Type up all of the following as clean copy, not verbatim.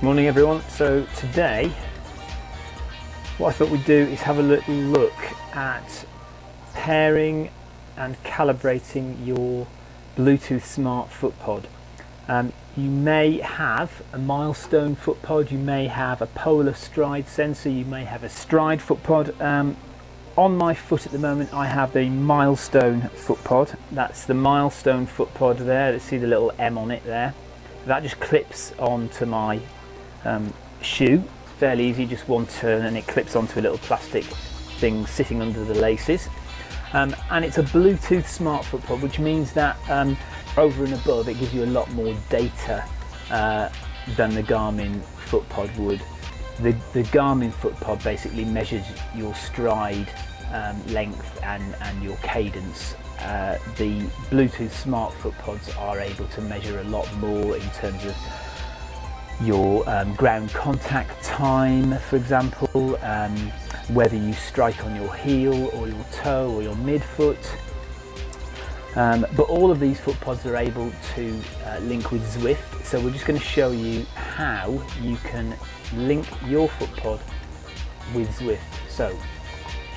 Morning everyone. So today what I thought we'd do is have a little look at pairing and calibrating your Bluetooth smart footpod. You may have a Milestone footpod, you may have a polar stride sensor, you may have a stride footpod. On my foot at the moment I have the Milestone footpod. That's the Milestone footpod there. Let's see the little M on it there. That just clips onto my shoe, fairly easy, just one turn and it clips onto a little plastic thing sitting under the laces, and it's a Bluetooth smart footpod, which means that over and above it gives you a lot more data than the Garmin footpod would. The Garmin footpod basically measures your stride length and your cadence. The Bluetooth smart footpods are able to measure a lot more in terms of your ground contact time, for example, whether you strike on your heel or your toe or your midfoot. But all of these footpods are able to link with Zwift, so we're just going to show you how you can link your footpod with Zwift. So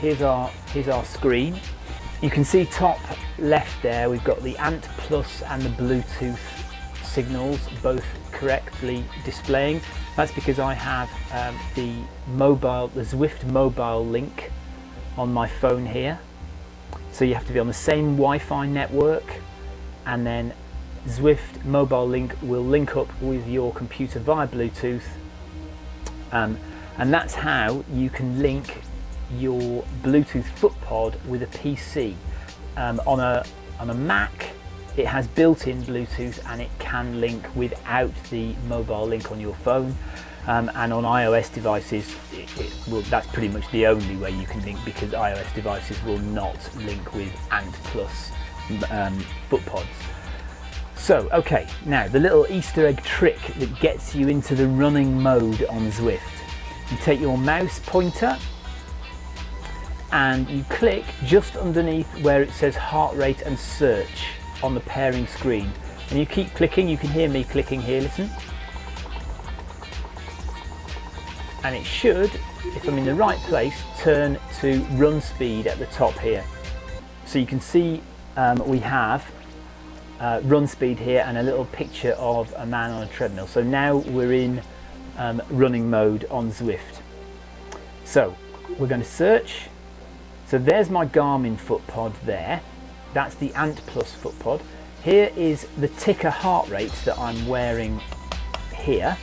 here's our screen. You can see top left there we've got the Ant Plus and the Bluetooth signals both correctly displaying. That's because I have the Zwift mobile link on my phone here. So you have to be on the same Wi-Fi network, and then Zwift mobile link will link up with your computer via Bluetooth, and that's how you can link your Bluetooth footpod with a PC. On a Mac it has built-in Bluetooth and it can link without the mobile link on your phone, and on iOS devices that's pretty much the only way you can link, because iOS devices will not link with Ant Plus footpods. So okay, now the little Easter egg trick that gets you into the running mode on Zwift. You take your mouse pointer and you click just underneath where it says heart rate and search on the pairing screen, and you keep clicking. You can hear me clicking here, listen, and it should, if I'm in the right place, turn to run speed at the top here. So you can see we have run speed here and a little picture of a man on a treadmill. So now we're in running mode on Zwift. So we're going to search. So there's my Garmin footpod there. That's the Ant Plus footpod. Here is the ticker heart rate that I'm wearing here.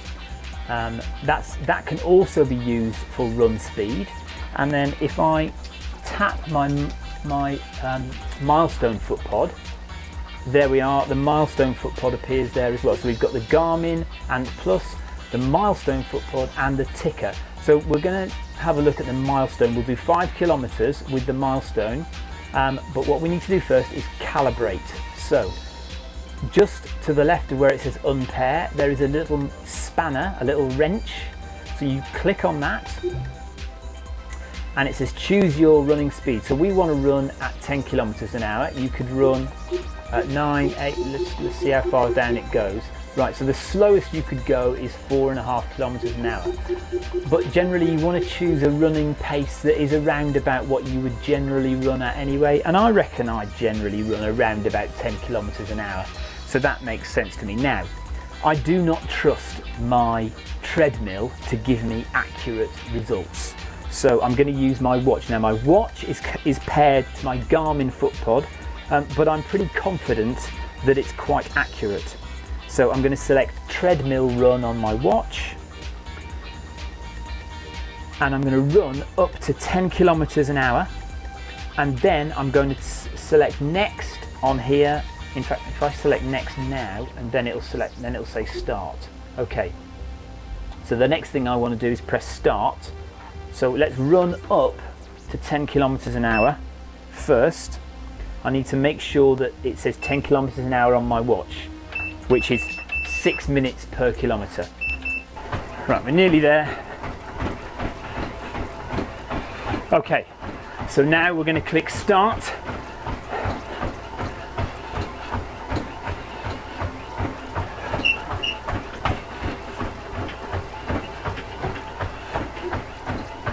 That can also be used for run speed. And then if I tap my Milestone footpod, there we are, the Milestone footpod appears there as well. So we've got the Garmin Ant Plus, the Milestone footpod and the ticker. So we're going to have a look at the Milestone. We'll do 5 kilometers with the Milestone. But what we need to do first is calibrate. So just to the left of where it says unpair, there is a little spanner, a little wrench. So you click on that and it says choose your running speed. So we want to run at 10 kilometers an hour. You could run at 9, 8, let's see how far down it goes. Right, so the slowest you could go is 4.5 kilometers an hour. But generally you want to choose a running pace that is around about what you would generally run at anyway. And I reckon I generally run around about 10 kilometers an hour. So that makes sense to me. Now, I do not trust my treadmill to give me accurate results. So I'm going to use my watch. Now my watch is paired to my Garmin footpod, but I'm pretty confident that it's quite accurate. So I'm going to select treadmill run on my watch, and I'm going to run up to 10 kilometers an hour, and then I'm going to select next on here. In fact, if I select next now, and then it'll say start. Okay, so the next thing I want to do is press start. So let's run up to 10 kilometers an hour first. I need to make sure that it says 10 kilometers an hour on my watch, which is 6 minutes per kilometer. Right, we're nearly there. Okay, so now we're going to click start.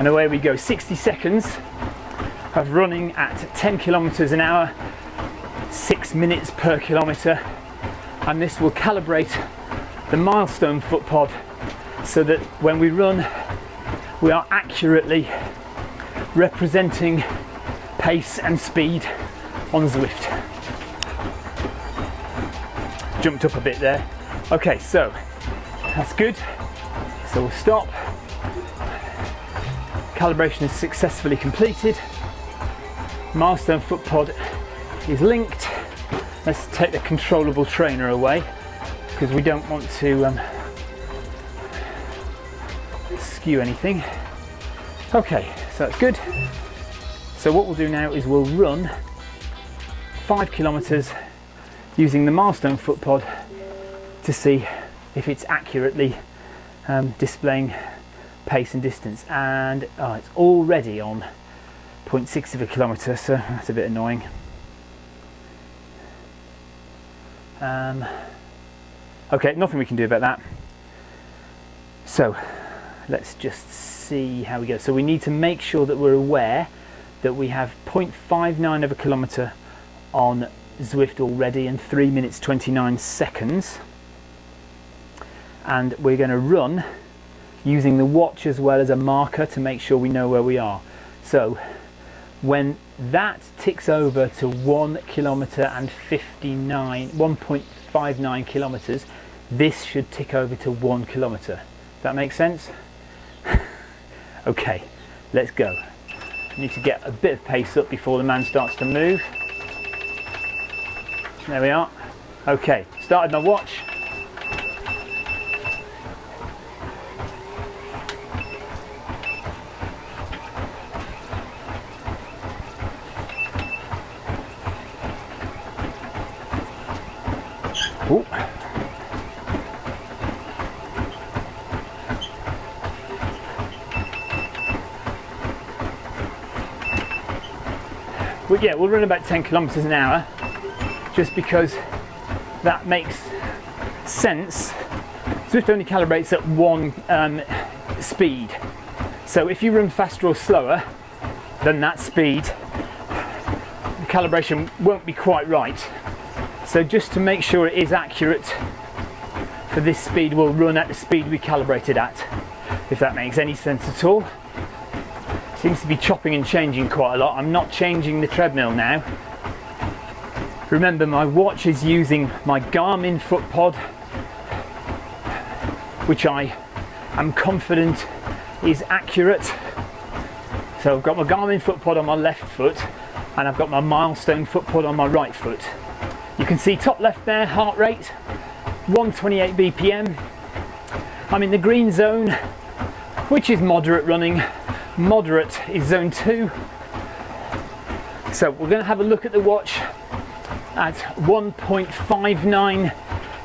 And away we go. 60 seconds of running at 10 kilometers an hour, 6 minutes per kilometer, and this will calibrate the Milestone Footpod so that when we run we are accurately representing pace and speed on Zwift. Jumped up a bit there. Okay, so that's good. So we'll stop. Calibration is successfully completed. Milestone Footpod is linked. Let's take the controllable trainer away because we don't want to skew anything. Okay, so that's good. So what we'll do now is we'll run 5 kilometers using the Milestone Footpod to see if it's accurately displaying pace and distance. And it's already on 0.6 of a kilometre, so that's a bit annoying. Okay, nothing we can do about that. So let's just see how we go. So we need to make sure that we're aware that we have 0.59 of a kilometre on Zwift already and 3 minutes 29 seconds. And we're going to run using the watch as well as a marker to make sure we know where we are. So when that ticks over to 1 kilometre and 1.59 kilometres, this should tick over to 1 kilometre. Does that make sense? Okay, let's go. Need to get a bit of pace up before the man starts to move. There we are. Okay, started my watch. Ooh. Well, yeah, we'll run about 10 kilometers an hour just because that makes sense. Zwift only calibrates at one speed. So if you run faster or slower than that speed, the calibration won't be quite right. So just to make sure it is accurate for this speed, we'll run at the speed we calibrated at, if that makes any sense at all. Seems to be chopping and changing quite a lot. I'm not changing the treadmill now. Remember, my watch is using my Garmin Footpod, which I am confident is accurate. So I've got my Garmin Footpod on my left foot and I've got my Milestone Footpod on my right foot. You can see top left there, heart rate, 128 BPM. I'm in the green zone, which is moderate running. Moderate is zone 2. So we're going to have a look at the watch at 1.59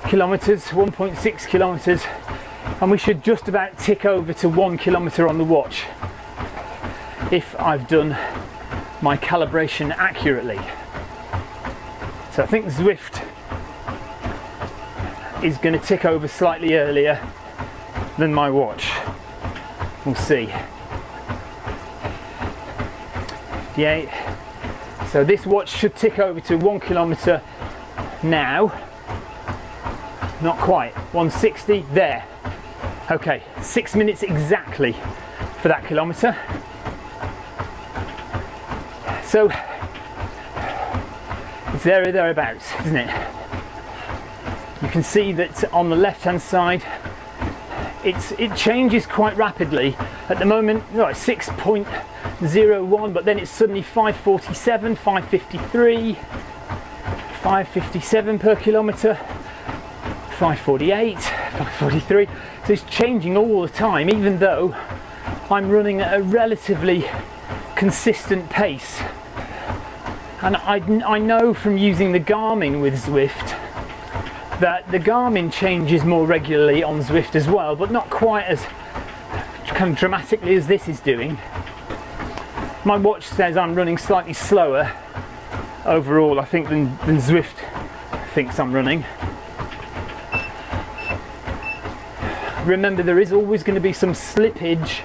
kilometers, 1.6 kilometers, and we should just about tick over to 1 kilometer on the watch if I've done my calibration accurately. So I think Zwift is going to tick over slightly earlier than my watch. We'll see. Yeah. So this watch should tick over to 1 kilometer now. Not quite. 160 there. Okay, 6 minutes exactly for that kilometer. So it's there or thereabouts, isn't it? You can see that on the left hand side it changes quite rapidly. At the moment, it's 6.01, but then it's suddenly 547, 553, 557 per kilometre, 548, 543. So it's changing all the time, even though I'm running at a relatively consistent pace. And I know from using the Garmin with Zwift that the Garmin changes more regularly on Zwift as well, but not quite as kind of dramatically as this is doing. My watch says I'm running slightly slower overall, I think, than Zwift thinks I'm running. Remember, there is always going to be some slippage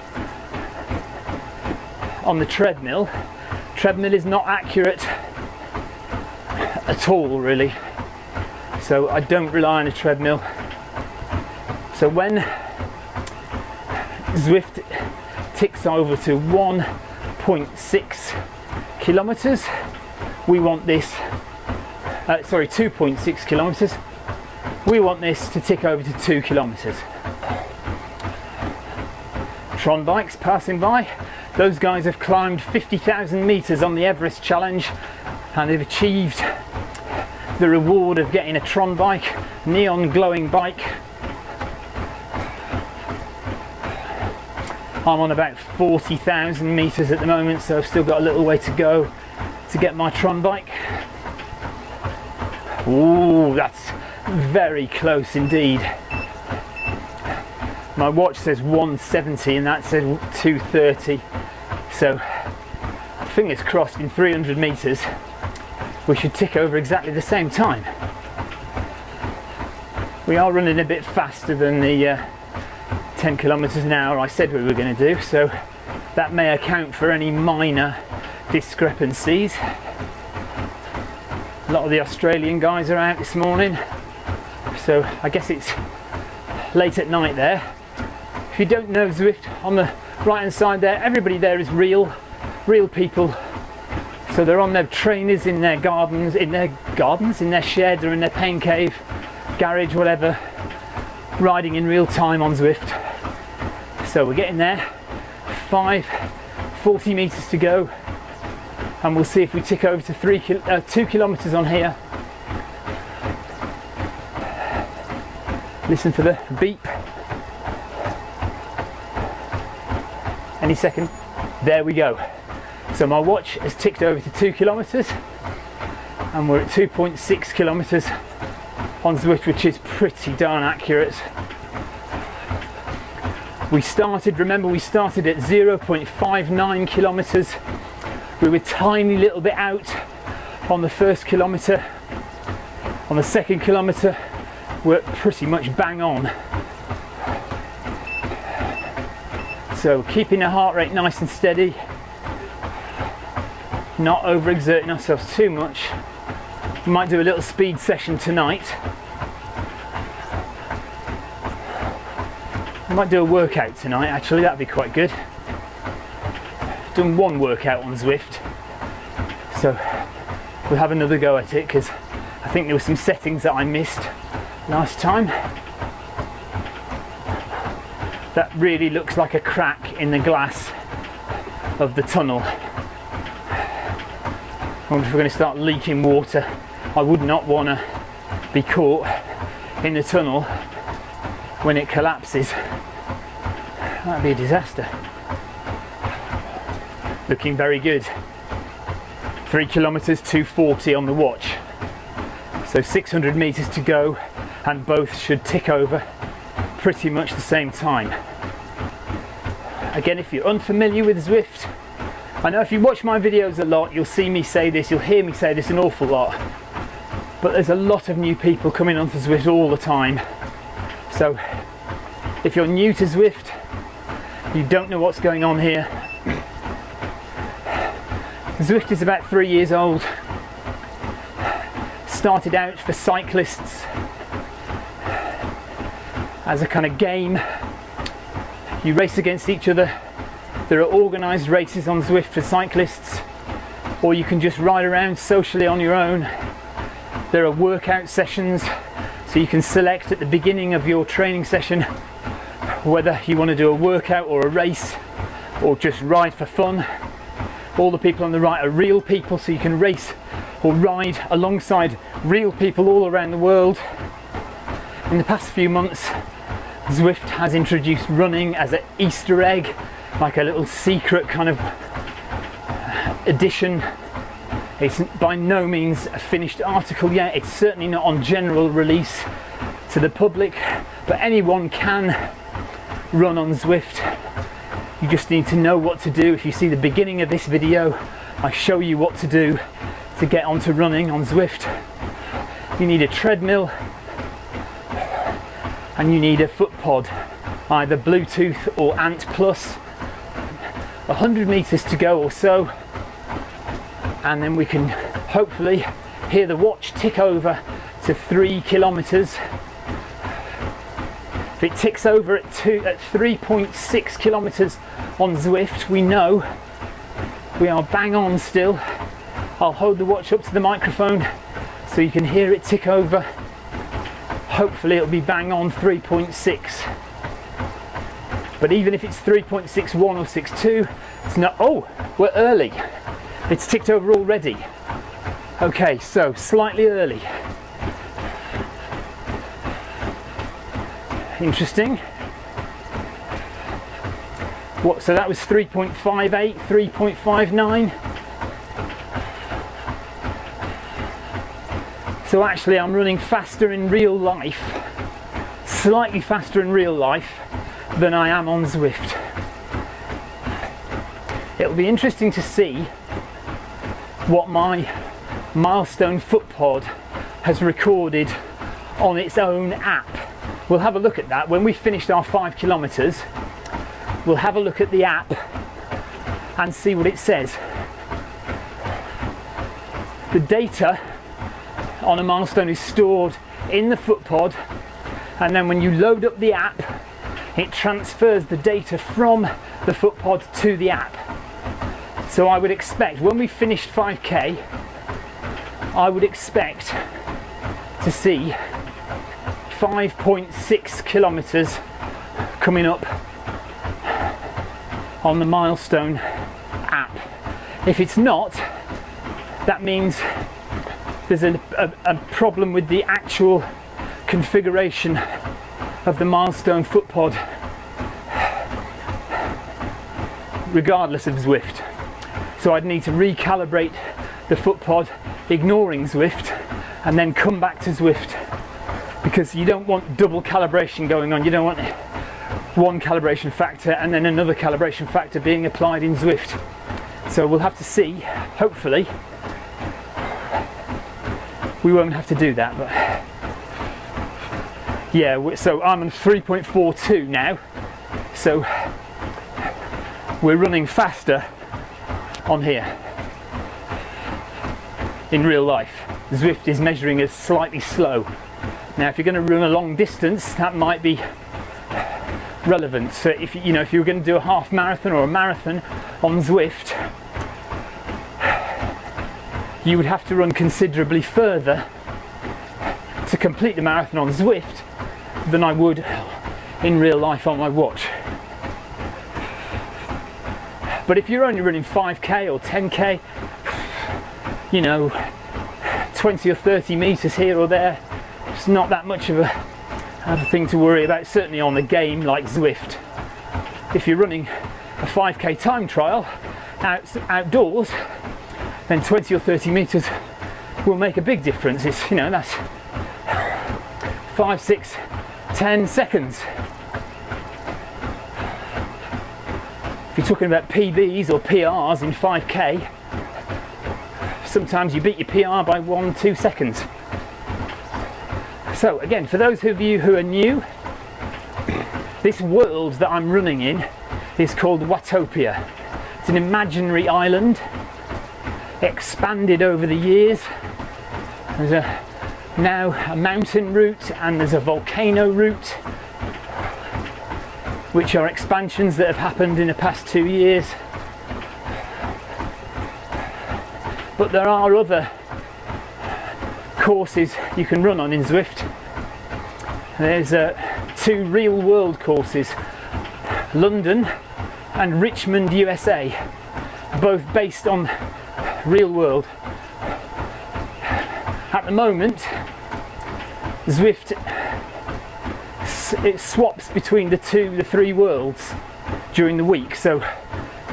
on the treadmill. Treadmill is not accurate at all, really. So I don't rely on a treadmill. So when Zwift ticks over to 1.6 kilometers, we want this, 2.6 kilometers, we want this to tick over to 2 kilometers. Tron bikes passing by. Those guys have climbed 50,000 meters on the Everest challenge, and they've achieved the reward of getting a Tron bike, neon glowing bike. I'm on about 40,000 meters at the moment, so I've still got a little way to go to get my Tron bike. Ooh, that's very close indeed. My watch says 170 and that says 230, so fingers crossed in 300 meters we should tick over exactly the same time. We are running a bit faster than the 10 kilometers an hour I said we were going to do, so that may account for any minor discrepancies. A lot of the Australian guys are out this morning, so I guess it's late at night there. If you don't know Zwift, on the right hand side there, everybody there is real people. So they're on their trainers in their gardens, in their sheds, or in their pain cave, garage, whatever, riding in real time on Zwift. So we're getting there, 40 meters to go, and we'll see if we tick over to 2 kilometers on here. Listen for the beep. Any second. There we go. So my watch has ticked over to 2 kilometers, and we're at 2.6 kilometers on Zwift, which is pretty darn accurate. Remember we started at 0.59 kilometers. We were a tiny little bit out on the first kilometer. On the second kilometer, we're pretty much bang on. So keeping the heart rate nice and steady, not overexerting ourselves too much. We might do a little speed session tonight. I might do a workout tonight, actually, that'd be quite good. Done one workout on Zwift, so we'll have another go at it, because I think there were some settings that I missed last time. That really looks like a crack in the glass of the tunnel. I wonder if we're going to start leaking water. I would not want to be caught in the tunnel when it collapses. That'd be a disaster. Looking very good. 3 kilometers, 2:40 on the watch. So 600 meters to go, and both should tick over pretty much the same time. Again, if you're unfamiliar with Zwift, I know if you watch my videos a lot, you'll see me say this, you'll hear me say this an awful lot, but there's a lot of new people coming onto Zwift all the time. So if you're new to Zwift, you don't know what's going on here. Zwift is about 3 years old. Started out for cyclists as a kind of game. You race against each other. There are organised races on Zwift for cyclists, or you can just ride around socially on your own. There are workout sessions, so you can select at the beginning of your training session whether you want to do a workout or a race, or just ride for fun. All the people on the right are real people, so you can race or ride alongside real people all around the world. In the past few months, Zwift has introduced running as an Easter egg, like a little secret kind of edition. It's by no means a finished article yet. It's certainly not on general release to the public, but anyone can run on Zwift. You just need to know what to do. If you see the beginning of this video, I show you what to do to get onto running on Zwift. You need a treadmill and you need a footpod, either Bluetooth or Ant Plus. 100 meters to go or so, and then we can hopefully hear the watch tick over to 3 kilometers. If it ticks over at 3.6 kilometers on Zwift, we know we are bang on still. I'll hold the watch up to the microphone so you can hear it tick over. Hopefully it'll be bang on 3.6. But even if it's 3.61 or 62, it's not, oh, we're early. It's ticked over already. Okay, so slightly early. Interesting. What, so that was 3.58, 3.59. So actually I'm running faster in real life, slightly faster in real life than I am on Zwift. It'll be interesting to see what my Milestone Footpod has recorded on its own app. We'll have a look at that when we've finished our 5 kilometers. We'll have a look at the app and see what it says. The data on a milestone is stored in the Footpod, and then when you load up the app, it transfers the data from the Footpod to the app. So I would expect when we finished 5k, I would expect to see 5.6 kilometers coming up on the Milestone app. If it's not, that means there's a problem with the actual configuration of the Milestone Footpod, regardless of Zwift. So I'd need to recalibrate the Footpod, ignoring Zwift, and then come back to Zwift, because you don't want double calibration going on. You don't want one calibration factor and then another calibration factor being applied in Zwift. So we'll have to see. Hopefully we won't have to do that, but yeah, so I'm on 3.42 now, so we're running faster on here in real life. Zwift is measuring as slightly slow. Now if you're going to run a long distance, that might be relevant. So if you know, if you were going to do a half marathon or a marathon on Zwift, you would have to run considerably further to complete the marathon on Zwift than I would in real life on my watch. But if you're only running 5k or 10k, you know, 20 or 30 meters here or there, it's not that much of a thing to worry about, certainly on a game like Zwift. If you're running a 5k time trial outdoors, then 20 or 30 meters will make a big difference. It's, you know, that's 5, 6, 10 seconds. If you're talking about PBs or PRs in 5k, sometimes you beat your PR by 1-2 seconds. So again, for those of you who are new, this world that I'm running in is called Watopia. It's an imaginary island, expanded over the years. There's now a mountain route and there's a volcano route, which are expansions that have happened in the past 2 years. But there are other courses you can run on in Zwift. There's 2 real world courses, London and Richmond, USA, both based on real world. At the moment, Zwift, it swaps between the 3 worlds during the week. So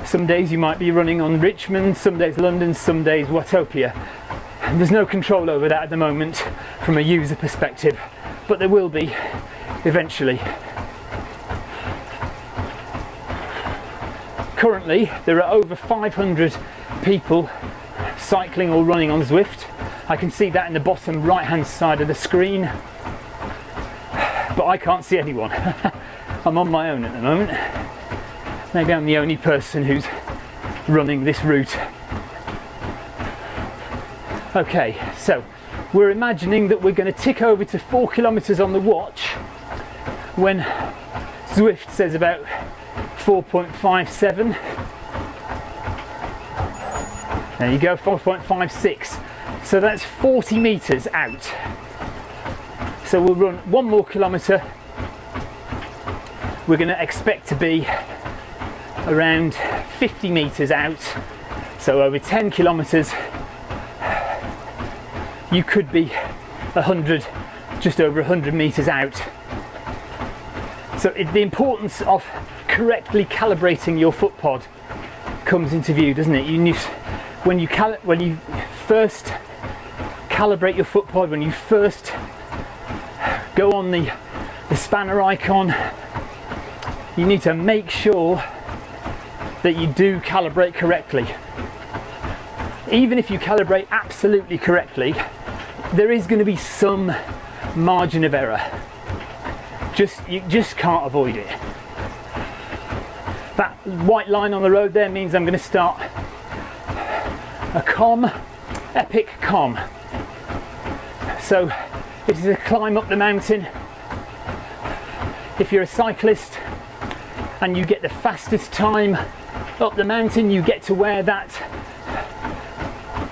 some days you might be running on Richmond, some days London, some days Watopia. And there's no control over that at the moment from a user perspective, but there will be eventually. Currently, there are over 500 people cycling or running on Zwift. I can see that in the bottom right hand side of the screen, but I can't see anyone. I'm on my own at the moment. Maybe I'm the only person who's running this route. Okay, so we're imagining that we're going to tick over to 4 kilometers on the watch when Zwift says about 4.57. There you go, 4.56. So that's 40 meters out. So we'll run 1 more kilometer. We're going to expect to be around 50 meters out. So over 10 kilometers, you could be 100, just over 100 meters out. So the importance of correctly calibrating your footpod comes into view, doesn't it? When you first calibrate your footpod, when you first go on the spanner icon, you need to make sure that you do calibrate correctly. Even if you calibrate absolutely correctly, there is going to be some margin of error. You just can't avoid it. That white line on the road there means I'm going to start a epic com. So it is a climb up the mountain. If you're a cyclist and you get the fastest time up the mountain, you get to wear that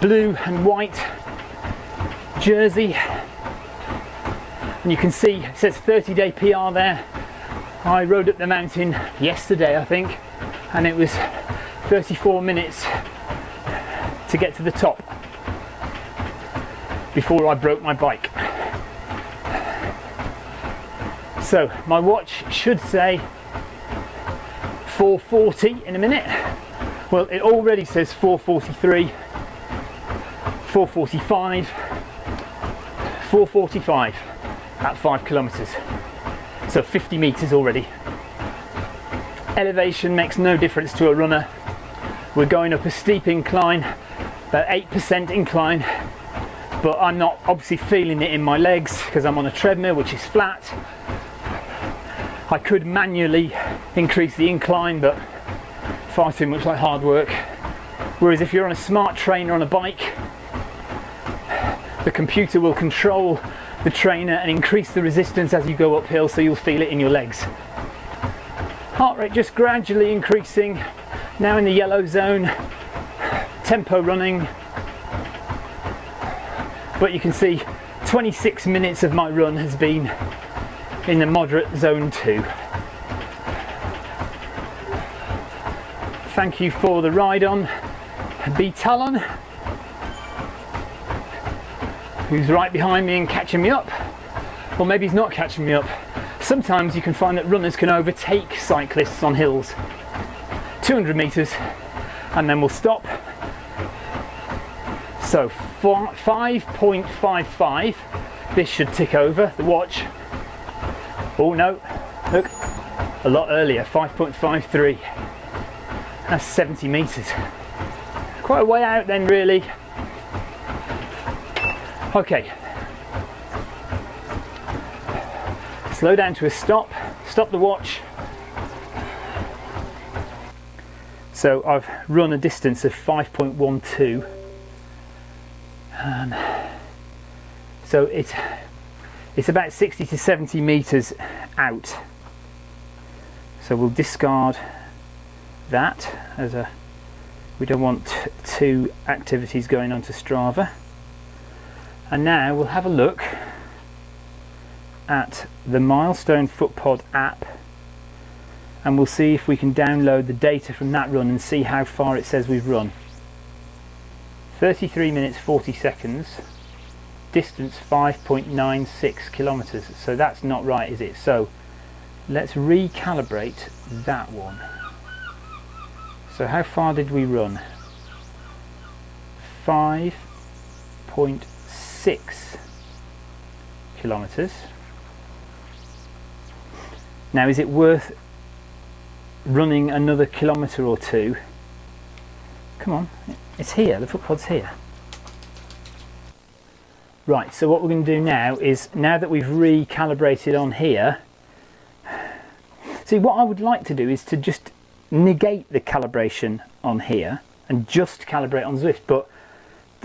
blue and white jersey, and you can see it says 30-day PR there. I rode up the mountain yesterday, I think, and it was 34 minutes to get to the top before I broke my bike. So my watch should say 4:40 in a minute. Well, it already says 4:43, 4:45, 4:45 at 5 kilometers. So 50 meters already. Elevation makes no difference to a runner. We're going up a steep incline, about 8% incline, but I'm not obviously feeling it in my legs because I'm on a treadmill which is flat. I could manually increase the incline, but far too much like hard work. Whereas if you're on a smart trainer on a bike, the computer will control the trainer and increase the resistance as you go uphill, so you'll feel it in your legs. Heart rate just gradually increasing, now in the yellow zone, tempo running. But you can see 26 minutes of my run has been in the moderate zone 2. Thank you for the ride on B Talon, who's right behind me and catching me up. Or maybe he's not catching me up. Sometimes you can find that runners can overtake cyclists on hills. 200 meters and then we'll stop. So 5.55, this should tick over the watch. Oh no, look, a lot earlier, 5.53. That's 70 meters. Quite a way out then, really. Okay. Slow down to a stop, stop the watch. So I've run a distance of 5.12. So it's about 60 to 70 meters out. So we'll discard that as we don't want two activities going on to Strava. And now we'll have a look at the Milestone Footpod app, and we'll see if we can download the data from that run and see how far it says we've run. 33 minutes 40 seconds, distance 5.96 kilometers. So that's not right, is it? So let's recalibrate that one. So how far did we run? 5.6 kilometers. Now, is it worth running another kilometre or two? Come on, it's here, the footpod's here. Right, so what we're going to do now is, now that we've recalibrated on here, see, what I would like to do is to just negate the calibration on here and just calibrate on Zwift, but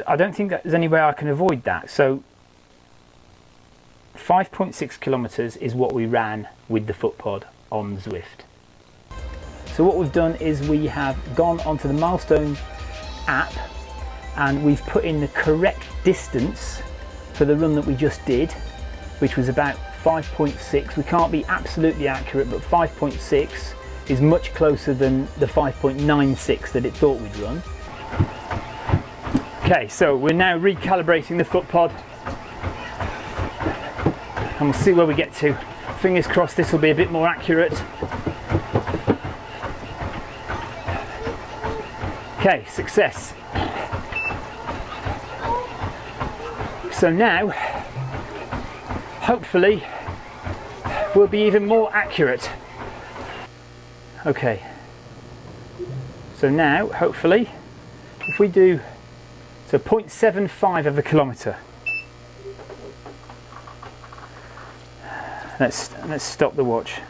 I don't think that there's any way I can avoid that. So 5.6 kilometers is what we ran with the footpod on Zwift. So what we've done is we have gone onto the Milestone app and we've put in the correct distance for the run that we just did, which was about 5.6. We can't be absolutely accurate, but 5.6 is much closer than the 5.96 that it thought we'd run. Okay, so we're now recalibrating the footpod and we'll see where we get to. Fingers crossed this will be a bit more accurate. Okay, success. So now, hopefully, we'll be even more accurate. Okay, so now, hopefully, if we do, so 0.75 of a kilometre. Let's stop the watch.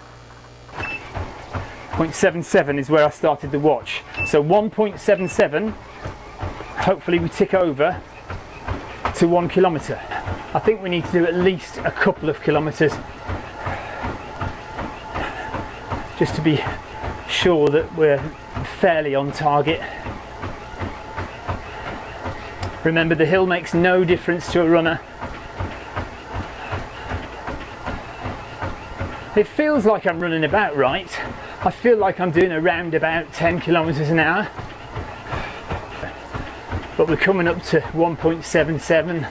0.77 is where I started the watch. So 1.77, hopefully we tick over to 1 kilometre. I think we need to do at least a couple of kilometres just to be sure that we're fairly on target. Remember, the hill makes no difference to a runner. It feels like I'm running about right. I feel like I'm doing around about 10 kilometers an hour. But we're coming up to 1.77,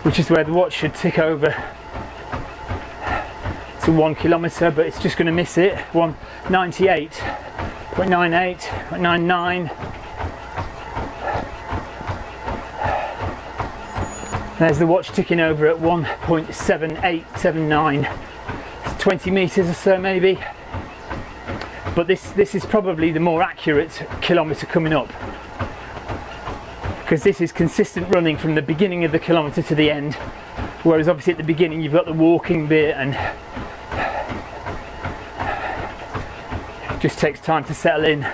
which is where the watch should tick over to 1 kilometer, but it's just going to miss it. 198, 0.98, 0.99. There's the watch ticking over at 1.7879. 20 meters or so maybe, but this is probably the more accurate kilometer coming up, because this is consistent running from the beginning of the kilometer to the end, whereas obviously at the beginning you've got the walking bit and it just takes time to settle in.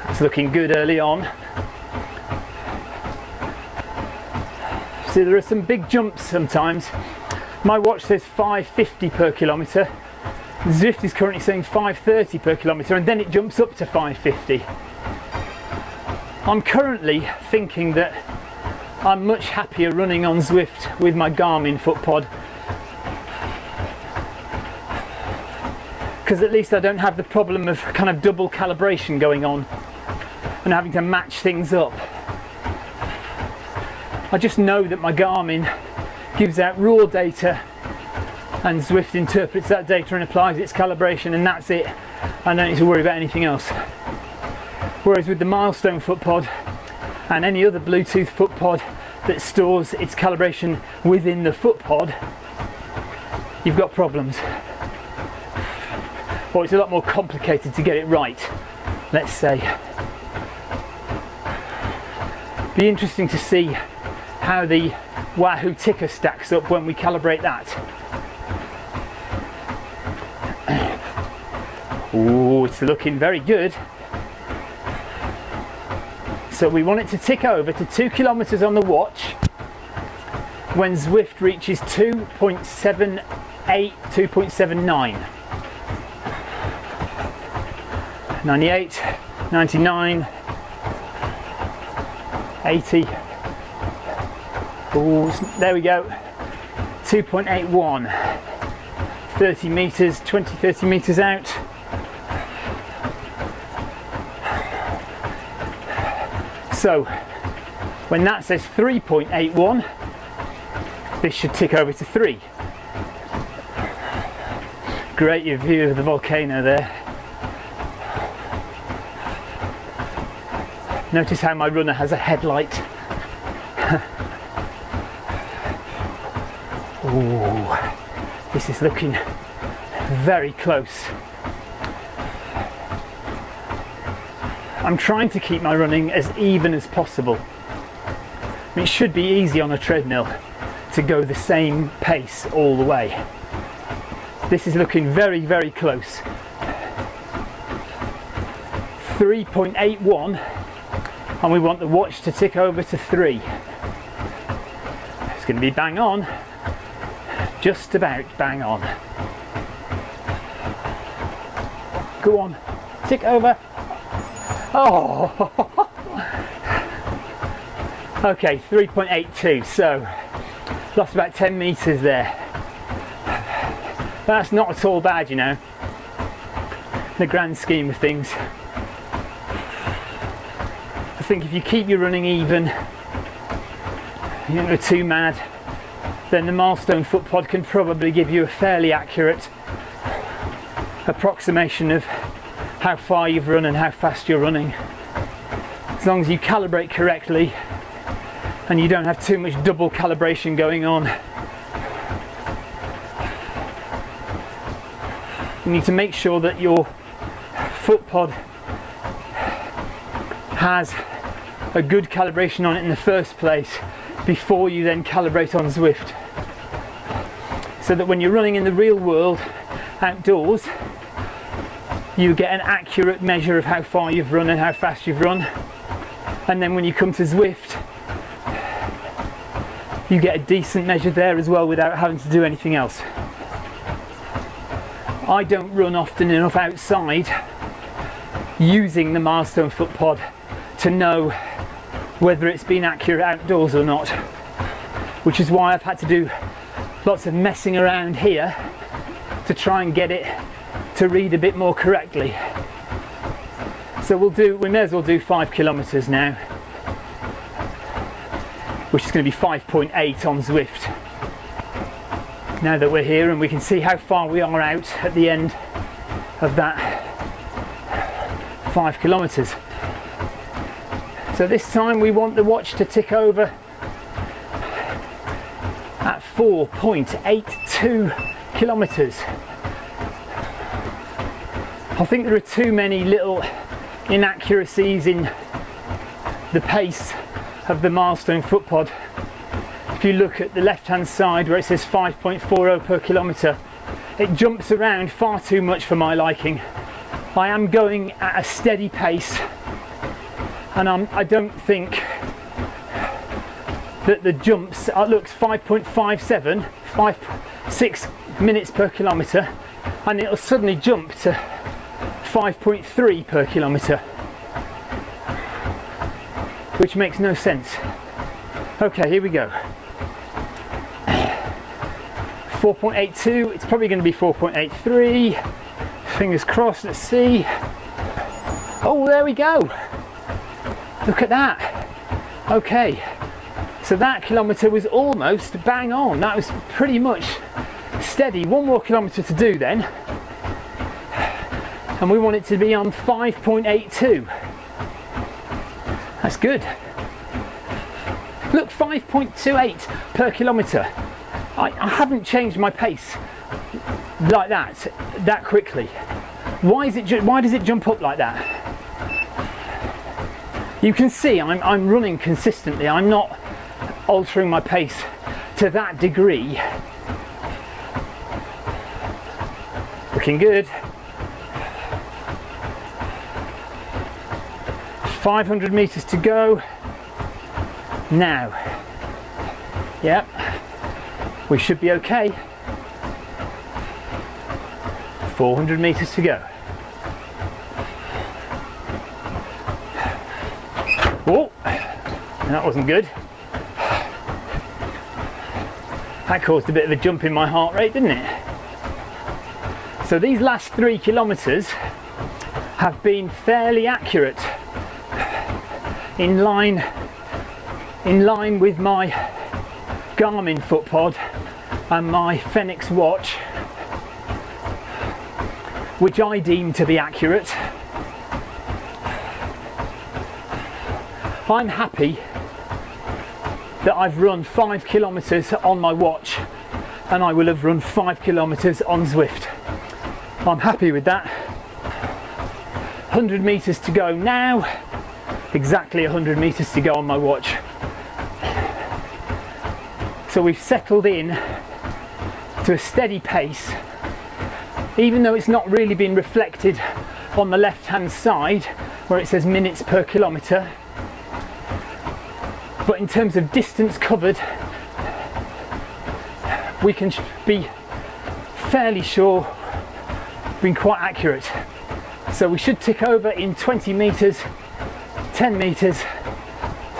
It's looking good early on. See, there are some big jumps sometimes. My watch says 550 per kilometre. Zwift is currently saying 530 per kilometre, and then it jumps up to 550. I'm currently thinking that I'm much happier running on Zwift with my Garmin footpod, because at least I don't have the problem of kind of double calibration going on and having to match things up. I just know that my Garmin gives out raw data and Zwift interprets that data and applies its calibration, and that's it. I don't need to worry about anything else. Whereas with the Milestone Footpod and any other Bluetooth footpod that stores its calibration within the footpod, you've got problems. Or it's a lot more complicated to get it right, let's say. Be interesting to see how the Wahoo ticker stacks up when we calibrate that. Ooh, it's looking very good. So we want it to tick over to 2 kilometers on the watch when Zwift reaches 2.78, 2.79. 98, 99, 80. Ooh, there we go. 2.81. 30 meters, 20, 30 meters out. So when that says 3.81, this should tick over to 3. Great view of the volcano there. Notice how my runner has a headlight. Ooh, this is looking very close. I'm trying to keep my running as even as possible. I mean, it should be easy on a treadmill to go the same pace all the way. This is looking very, very close. 3.81, and we want the watch to tick over to 3. It's going to be bang on, just about bang on. Go on, tick over. Oh, okay, 3.82, so lost about 10 meters there. That's not at all bad, you know, in the grand scheme of things. I think if you keep your running even, you don't go too mad, then the Milestone Footpod can probably give you a fairly accurate approximation of how far you've run and how fast you're running. As long as you calibrate correctly and you don't have too much double calibration going on. You need to make sure that your Footpod has a good calibration on it in the first place before you then calibrate on Zwift, so that when you're running in the real world outdoors, you get an accurate measure of how far you've run and how fast you've run, and then when you come to Zwift you get a decent measure there as well without having to do anything else. I don't run often enough outside using the Milestone Footpod to know whether it's been accurate outdoors or not, which is why I've had to do lots of messing around here to try and get it to read a bit more correctly. So we may as well do 5 kilometers now, which is going to be 5.8 on Zwift. Now that we're here and we can see how far we are out at the end of that 5 kilometers. So this time we want the watch to tick over at 4.82 kilometers. I think there are too many little inaccuracies in the pace of the Milestone Footpod. If you look at the left hand side where it says 5.40 per kilometre, it jumps around far too much for my liking. I am going at a steady pace, and I don't think that the jumps looks 5.57, 6 minutes per kilometre, and it'll suddenly jump to 5.3 per kilometre, which makes no sense. Okay, here we go. 4.82, it's probably going to be 4.83. Fingers crossed, let's see. Oh, there we go. Look at that. Okay, so that kilometre was almost bang on. That was pretty much steady. 1 more kilometre to do then, and we want it to be on 5.82. That's good. Look, 5.28 per kilometre. I haven't changed my pace like that quickly. Why does it jump up like that? You can see I'm running consistently. I'm not altering my pace to that degree. Looking good. 500 meters to go now. Yep, we should be okay. 400 meters to go. Whoa, that wasn't good. That caused a bit of a jump in my heart rate, didn't it? So these last 3 kilometers have been fairly accurate, in line with my Garmin Footpod and my Fenix watch, which I deem to be accurate. I'm happy that I've run 5 kilometers on my watch, and I will have run 5 kilometers on Zwift. I'm happy with that. 100 meters to go now. Exactly 100 meters to go on my watch. So we've settled in to a steady pace, even though it's not really been reflected on the left hand side where it says minutes per kilometre, but in terms of distance covered, we can be fairly sure, being quite accurate. So we should tick over in 20 metres, 10 metres.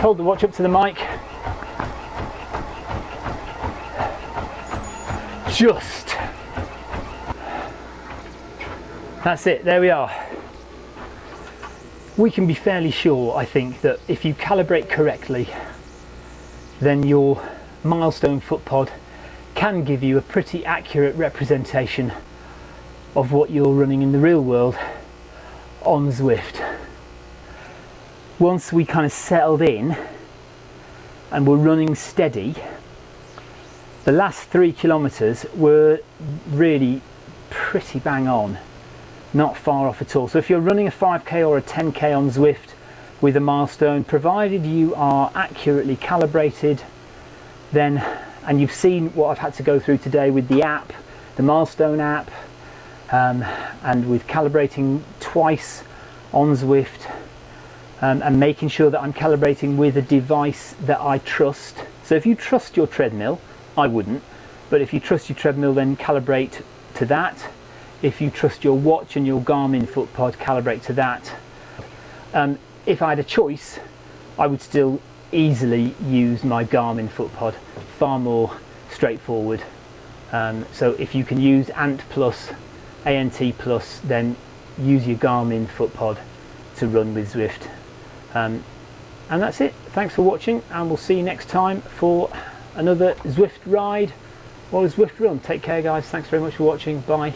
Hold the watch up to the mic. Just. That's it, there we are. We can be fairly sure, I think, that if you calibrate correctly, then your Milestone Footpod can give you a pretty accurate representation of what you're running in the real world on Zwift. Once we kind of settled in and were running steady, the last 3 kilometres were really pretty bang on, not far off at all. So if you're running a 5k or a 10k on Zwift with a Milestone, provided you are accurately calibrated, then, and you've seen what I've had to go through today with the app, the Milestone app, and with calibrating twice on Zwift, and making sure that I'm calibrating with a device that I trust. So if you trust your treadmill, I wouldn't, but if you trust your treadmill, then calibrate to that. If you trust your watch and your Garmin Footpod, calibrate to that. If I had a choice, I would still easily use my Garmin Footpod, far more straightforward. So if you can use ANT+, then use your Garmin Footpod to run with Zwift. And that's it. Thanks for watching, and we'll see you next time for another Zwift ride or a Zwift run. Take care, guys. Thanks very much for watching. Bye.